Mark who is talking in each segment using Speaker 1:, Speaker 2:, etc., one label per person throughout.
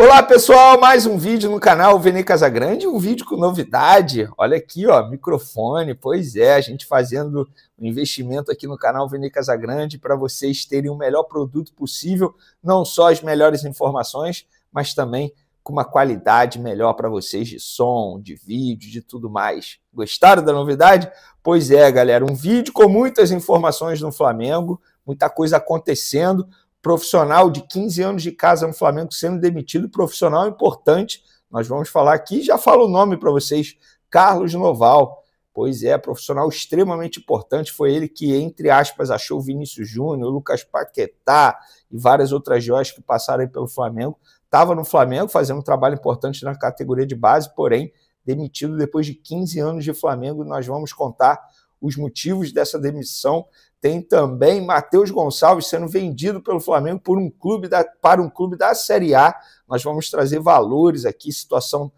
Speaker 1: Olá pessoal, mais um vídeo no canal Vene Casagrande, um vídeo com novidade. Olha aqui, ó, microfone. Pois é, a gente fazendo um investimento aqui no canal Vene Casagrande para vocês terem o melhor produto possível, não só as melhores informações, mas também com uma qualidade melhor para vocês de som, de vídeo, de tudo mais. Gostaram da novidade? Pois é, galera, um vídeo com muitas informações no Flamengo, muita coisa acontecendo. Profissional de 15 anos de casa no Flamengo sendo demitido, profissional importante, nós vamos falar aqui, já falo o nome para vocês, Carlos Noval. Pois é, profissional extremamente importante, foi ele que, entre aspas, achou o Vinícius Júnior, o Lucas Paquetá e várias outras joias que passaram aí pelo Flamengo. Estava no Flamengo fazendo um trabalho importante na categoria de base, porém, demitido depois de 15 anos de Flamengo. Nós vamos contar os motivos dessa demissão. Tem também Matheus Gonçalves sendo vendido pelo Flamengo para um clube da Série A. Nós vamos trazer valores aqui, situação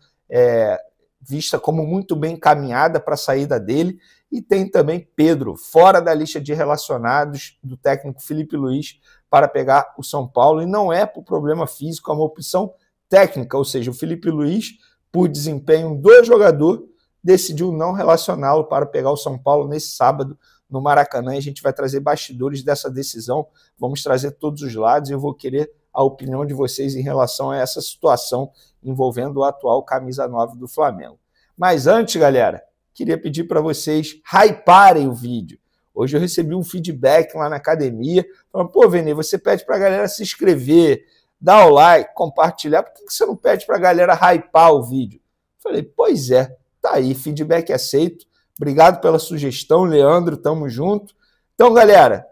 Speaker 1: vista como muito bem encaminhada para a saída dele. E tem também Pedro, fora da lista de relacionados do técnico Felipe Luiz para pegar o São Paulo. E não é por problema físico, é uma opção técnica, ou seja, o Felipe Luiz, por desempenho do jogador, decidiu não relacioná-lo para pegar o São Paulo nesse sábado no Maracanã. E a gente vai trazer bastidores dessa decisão, vamos trazer todos os lados e eu vou querer a opinião de vocês em relação a essa situação envolvendo o atual camisa 9 do Flamengo. Mas antes, galera, queria pedir para vocês hyparem o vídeo. Hoje eu recebi um feedback lá na academia, falando, pô, Vene, você pede para a galera se inscrever, dar o like, compartilhar, por que você não pede para a galera hypar o vídeo? Falei, pois é, tá aí, feedback aceito. Obrigado pela sugestão, Leandro, tamo junto. Então, galera,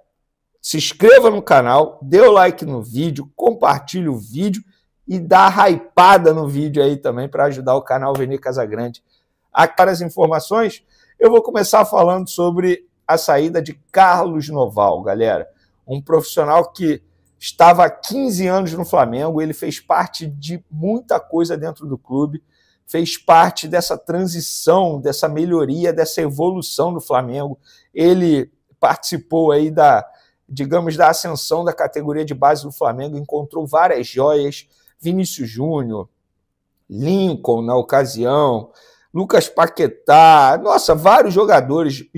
Speaker 1: se inscreva no canal, dê o like no vídeo, compartilhe o vídeo e dá a hypada no vídeo aí também para ajudar o canal Vene Casagrande. Para as informações, eu vou começar falando sobre a saída de Carlos Noval, galera. Um profissional que estava há 15 anos no Flamengo, ele fez parte de muita coisa dentro do clube, fez parte dessa transição, dessa melhoria, dessa evolução do Flamengo. Ele participou aí da ascensão da categoria de base do Flamengo, encontrou várias joias, Vinícius Júnior, Lincoln na ocasião, Lucas Paquetá, nossa, vários jogadores,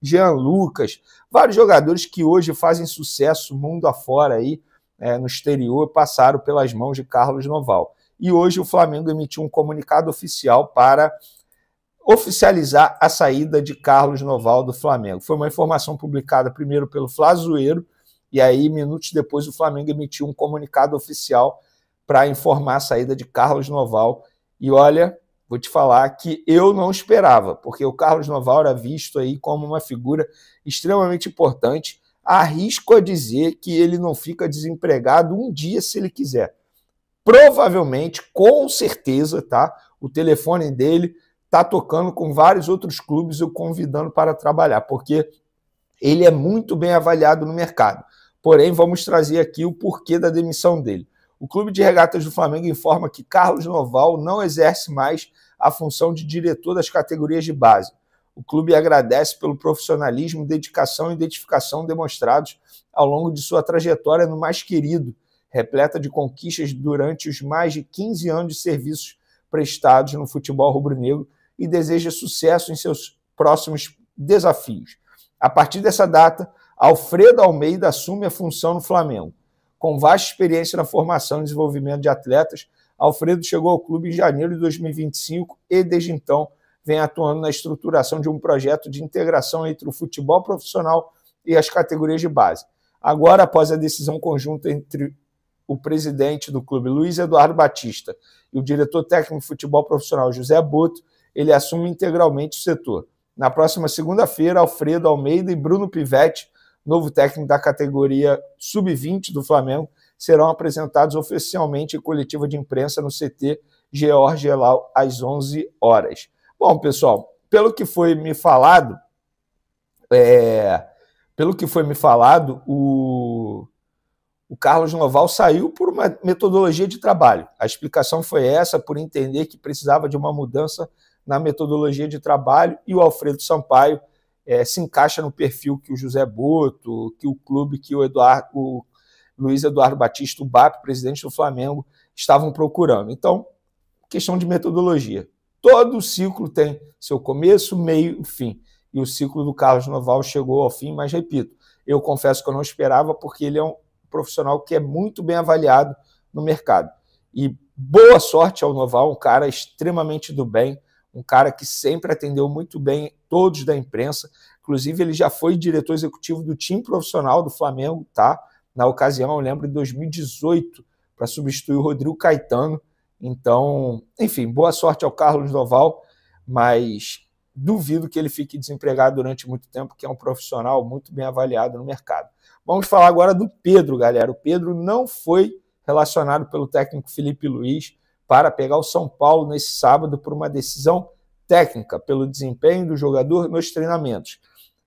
Speaker 1: Jean Lucas, vários jogadores que hoje fazem sucesso mundo afora aí, no exterior, passaram pelas mãos de Carlos Noval. E hoje o Flamengo emitiu um comunicado oficial para oficializar a saída de Carlos Noval do Flamengo. Foi uma informação publicada primeiro pelo Flazoeiro, e aí, minutos depois, o Flamengo emitiu um comunicado oficial para informar a saída de Carlos Noval. E olha, vou te falar que eu não esperava, porque o Carlos Noval era visto aí como uma figura extremamente importante. Arrisco a dizer que ele não fica desempregado um dia se ele quiser. Provavelmente, com certeza, tá? O telefone dele está tocando com vários outros clubes o convidando para trabalhar, porque ele é muito bem avaliado no mercado. Porém, vamos trazer aqui o porquê da demissão dele. O Clube de Regatas do Flamengo informa que Carlos Noval não exerce mais a função de diretor das categorias de base. O clube agradece pelo profissionalismo, dedicação e identificação demonstrados ao longo de sua trajetória no mais querido, repleta de conquistas durante os mais de 15 anos de serviços prestados no futebol rubro-negro e deseja sucesso em seus próximos desafios. A partir dessa data, Alfredo Almeida assume a função no Flamengo. Com vasta experiência na formação e desenvolvimento de atletas, Alfredo chegou ao clube em janeiro de 2025 e, desde então, vem atuando na estruturação de um projeto de integração entre o futebol profissional e as categorias de base. Agora, após a decisão conjunta entre o presidente do clube, Luiz Eduardo Batista, e o diretor técnico de futebol profissional, José Boto, ele assume integralmente o setor. Na próxima segunda-feira, Alfredo Almeida e Bruno Pivetti, novo técnico da categoria Sub-20 do Flamengo, serão apresentados oficialmente em coletiva de imprensa no CT George Elal às 11 horas. Bom, pessoal, pelo que foi me falado, o Carlos Noval saiu por uma metodologia de trabalho. A explicação foi essa, por entender que precisava de uma mudança na metodologia de trabalho, e o Alfredo Sampaio se encaixa no perfil que o José Boto, que o clube, que o Luiz Eduardo Batista, o BAP, presidente do Flamengo, estavam procurando. Então, questão de metodologia. Todo ciclo tem seu começo, meio e fim. E o ciclo do Carlos Noval chegou ao fim, mas repito, eu confesso que eu não esperava, porque ele é um profissional que é muito bem avaliado no mercado. E boa sorte ao Noval, um cara extremamente do bem, um cara que sempre atendeu muito bem todos da imprensa. Inclusive, ele já foi diretor executivo do time profissional do Flamengo, tá? Na ocasião, eu lembro, em 2018, para substituir o Rodrigo Caetano. Então, enfim, boa sorte ao Carlos Noval, mas duvido que ele fique desempregado durante muito tempo, que é um profissional muito bem avaliado no mercado. Vamos falar agora do Pedro, galera. O Pedro não foi relacionado pelo técnico Felipe Luiz para pegar o São Paulo nesse sábado por uma decisão técnica, pelo desempenho do jogador nos treinamentos.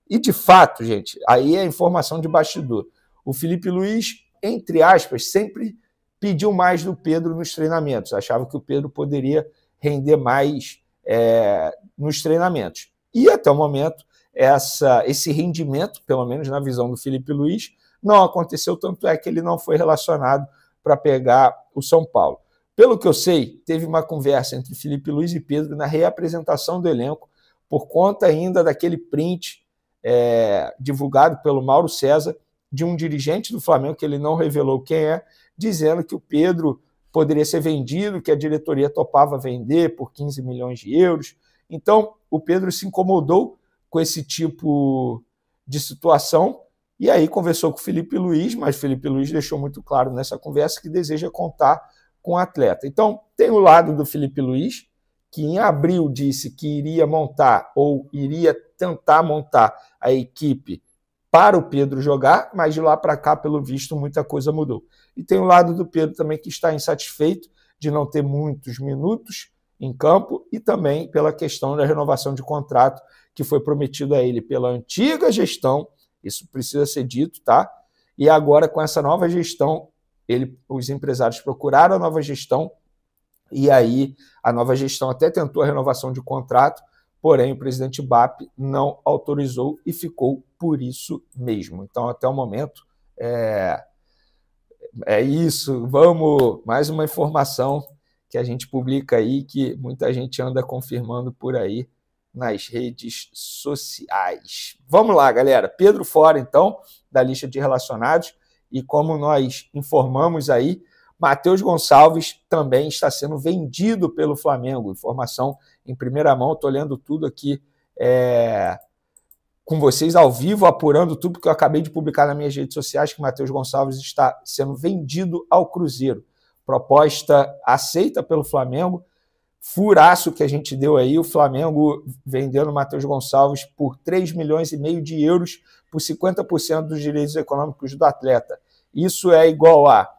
Speaker 1: E, de fato, gente, aí é informação de bastidor. O Felipe Luiz, entre aspas, sempre pediu mais do Pedro nos treinamentos. Achava que o Pedro poderia render mais nos treinamentos. E, até o momento, esse rendimento, pelo menos na visão do Felipe Luiz, não aconteceu, tanto é que ele não foi relacionado para pegar o São Paulo. Pelo que eu sei, teve uma conversa entre Felipe Luiz e Pedro na reapresentação do elenco, por conta ainda daquele print divulgado pelo Mauro César, de um dirigente do Flamengo, que ele não revelou quem é, dizendo que o Pedro poderia ser vendido, que a diretoria topava vender por 15 milhões de euros. Então, o Pedro se incomodou com esse tipo de situação e aí conversou com o Felipe Luiz, mas o Felipe Luiz deixou muito claro nessa conversa que deseja contar com o atleta. Então, tem o lado do Felipe Luiz, que em abril disse que iria montar ou iria tentar montar a equipe para o Pedro jogar, mas de lá para cá, pelo visto, muita coisa mudou. E tem o lado do Pedro também, que está insatisfeito de não ter muitos minutos em campo e também pela questão da renovação de contrato que foi prometido a ele pela antiga gestão, isso precisa ser dito, tá? E agora, com essa nova gestão, os empresários procuraram a nova gestão e aí a nova gestão até tentou a renovação de contrato, porém o presidente BAP não autorizou e ficou por isso mesmo. Então, até o momento, é isso. Vamos, mais uma informação que a gente publica aí, que muita gente anda confirmando por aí nas redes sociais. Vamos lá, galera. Pedro fora, então, da lista de relacionados. E como nós informamos aí, Matheus Gonçalves também está sendo vendido pelo Flamengo. Informação em primeira mão, estou lendo tudo aqui com vocês ao vivo, apurando tudo que eu acabei de publicar nas minhas redes sociais, que Matheus Gonçalves está sendo vendido ao Cruzeiro. Proposta aceita pelo Flamengo, furaço que a gente deu aí, o Flamengo vendendo o Matheus Gonçalves por 3,5 milhões de euros por 50% dos direitos econômicos do atleta. Isso é igual a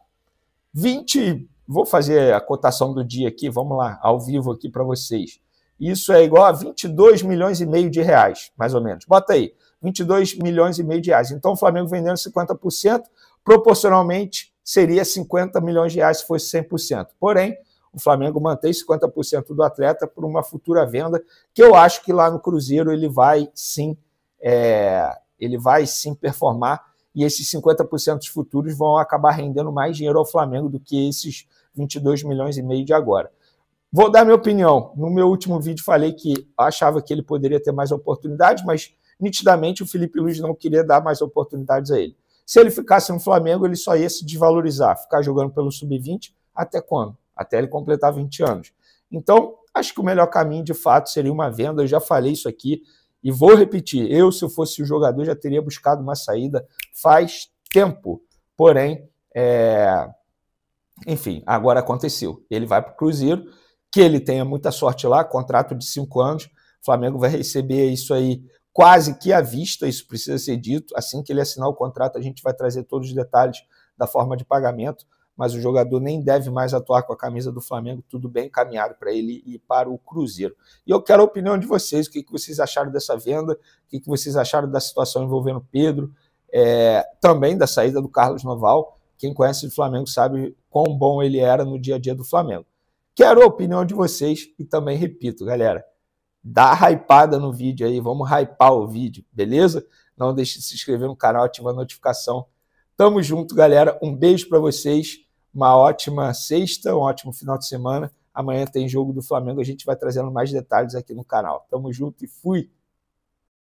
Speaker 1: 20... Vou fazer a cotação do dia aqui, vamos lá, ao vivo aqui para vocês. Isso é igual a 22,5 milhões de reais, mais ou menos. Bota aí, 22,5 milhões de reais. Então, o Flamengo vendendo 50%, proporcionalmente seria 50 milhões de reais se fosse 100%. Porém, o Flamengo mantém 50% do atleta por uma futura venda, que eu acho que lá no Cruzeiro ele vai sim performar, e esses 50% futuros vão acabar rendendo mais dinheiro ao Flamengo do que esses 22,5 milhões de agora. Vou dar minha opinião. No meu último vídeo falei que achava que ele poderia ter mais oportunidades, mas nitidamente o Felipe Luiz não queria dar mais oportunidades a ele. Se ele ficasse no Flamengo, ele só ia se desvalorizar, ficar jogando pelo Sub-20 até quando? Até ele completar 20 anos. Então, acho que o melhor caminho, de fato, seria uma venda. Eu já falei isso aqui e vou repetir. Eu, se eu fosse o jogador, já teria buscado uma saída faz tempo. Porém, enfim, agora aconteceu. Ele vai para o Cruzeiro, que ele tenha muita sorte lá, contrato de 5 anos. O Flamengo vai receber isso aí quase que à vista, isso precisa ser dito. Assim que ele assinar o contrato, a gente vai trazer todos os detalhes da forma de pagamento, mas o jogador nem deve mais atuar com a camisa do Flamengo, tudo bem encaminhado para ele ir para o Cruzeiro. E eu quero a opinião de vocês, o que vocês acharam dessa venda, o que vocês acharam da situação envolvendo o Pedro, também da saída do Carlos Noval. Quem conhece o Flamengo sabe quão bom ele era no dia a dia do Flamengo. Quero a opinião de vocês e também repito, galera, dá hypada no vídeo aí, vamos hypar o vídeo, beleza? Não deixe de se inscrever no canal, ativar a notificação. Tamo junto, galera. Um beijo para vocês. uma ótima sexta, um ótimo final de semana. Amanhã tem jogo do Flamengo, a gente vai trazendo mais detalhes aqui no canal. Tamo junto e fui!